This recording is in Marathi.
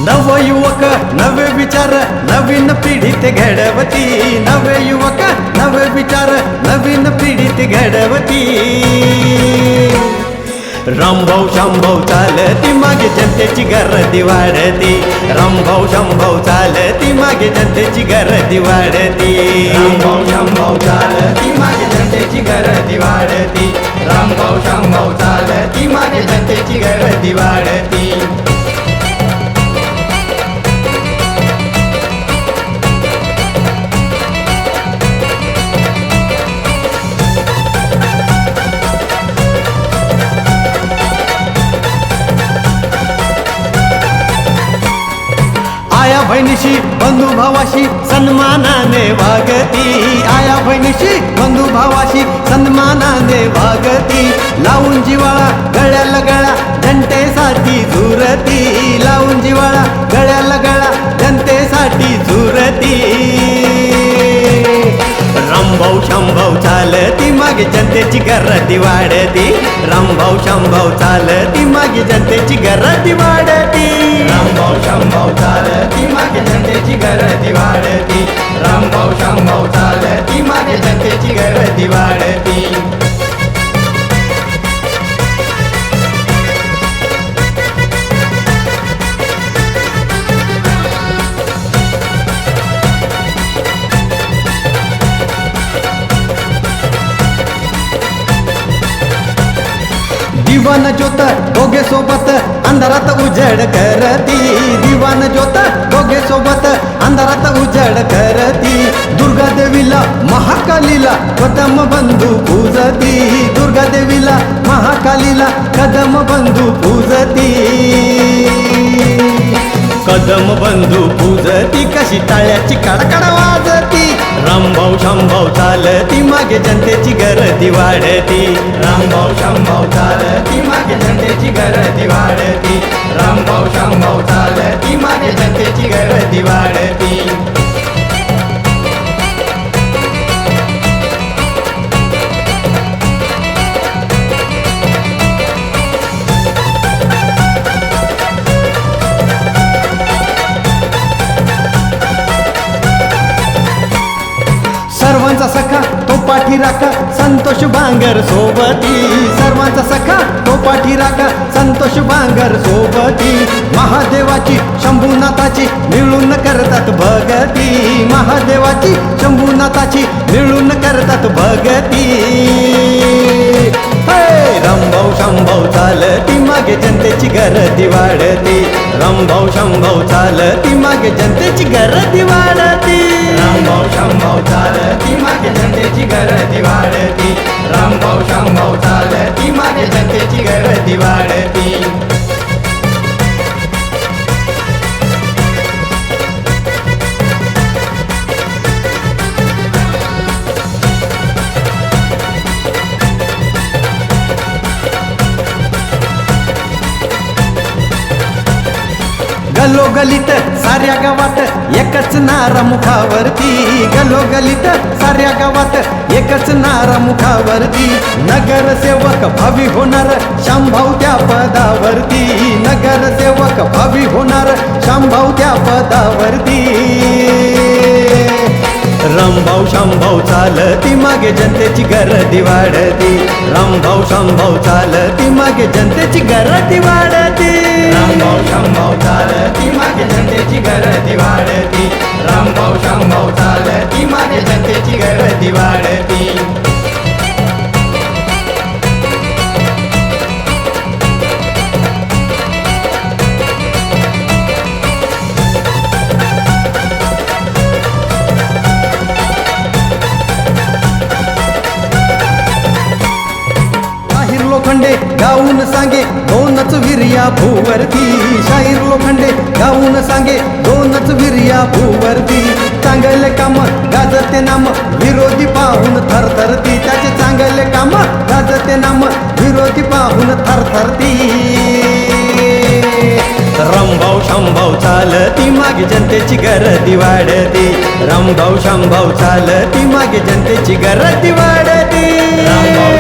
नवयुवक नवे विचार नवीन पिढीत घडवती, नवे युवक नवे विचार नवीन पिढीत घडवती। रामभाऊ शामभाऊ चालती मागे जनतेची गर्दी वाढती, रामभाऊ शामभाऊ चालती मागे जनतेची गर्दी वाढती, रामभाऊ शामभाऊ चालती मागे जनतेची गर्दी वाढती, रामभाऊ शामभाऊ चालती मागे जनतेची गर्दी वाढती। आया बहिणीशी बंधुभावाशी सन्मानाने वागती, आया बहिणीशी बंधुभावाशी सन्मानाने वागती। लावून जिवाळा गळ्याला गळा जनतेसाठी झुरती, लावून जिवाळा गळ्याला गळा जनतेसाठी झुरती। रामभाऊ शामभाऊ चालती मागे जनतेची गर्दी वाढती, रामभाऊ शामभाऊ चालती मागे जनतेची गर्दी वाढती, रामभाऊ शामभाऊ चालती मागे जनतेची गर्दी वाढती, रामभाऊ शामभाऊ चालती मागे जनतेची गर्दी वाढती। दिवान ज्योत दोघे सोबत अंधारात उजड करती, दिवान ज्योत दोघे सोबत अंधारात उजड करती। दुर्गा देवीला महाकालीला कदम बंधू पूजती, दुर्गा देवीला महाकालीला कदम बंधू पूजती, कदम बंधू पूजती कशी टाळ्याची कडकड वाजती। रामभाऊ शामभाऊ चालती मागे जनतेची गर्दी वाढती, रामभाऊ शामभाऊ चालती मागे जनतेची गर्दी वाढती, रामभाऊ शामभाऊ चालती मागे जनतेची गर्दी वाढती। सर्वांचा सखा तो पाठी राखा संतोष बांगर सोबती, सर्वांचा सखा तो पाठी राखा संतोष बांगर सोबती। महादेवाची शंभूनाथाची मिळून करतात भगती, महादेवाची शंभूनाथाची मिळून करतात भगती। रामभाऊ शामभाऊ चालती मागे जनतेची गर्दी वाढती, रामभाऊ शामभाऊ चालती मागे जनतेची गर्दी वाढती, रामभाऊ शामभाऊ चालती मागे जनतेची गर्दी वाढती, रामभाऊ शामभाऊ चालती मागे जनतेची गर्दी वाढती। गलोगलीत साऱ्या गावात एकच नारा मुखावरती, गलोगलीत साऱ्या गावात एकच नारा मुखावरती। नगरसेवक भावी होणार शामभाऊ त्या पदावरती, नगरसेवक भावी होणार शामभाऊ त्या पदावरती। रामभाऊ शामभाऊ चालती मागे जनतेची गर्दी वाढती, रामभाऊ शामभाऊ चालती मागे जनतेची गर्दी वाढती, रामभाऊ शामभाऊ चालती मागे जनतेची गर्दी वाढती, रामभाऊ शामभाऊ चालती मागे जनतेची गर्दी वाढती। लोखंडे गाऊन सांगे दोनच वीर्या भूवरती, शाहीर लोखंडे गाऊन सांगे दोनच वीर्या भूवरती। चांगले काम गाजते नाम विरोधी पाहून थरथरती, त्याचे चांगले काम गाजते नाम विरोधी पाहून थरथरती। रामभाऊ शामभाऊ चालती मागे जनतेची गर्दी वाढती, रामभाऊ शामभाऊ चालती मागे जनतेची गर्दी वाढती, रामभाऊ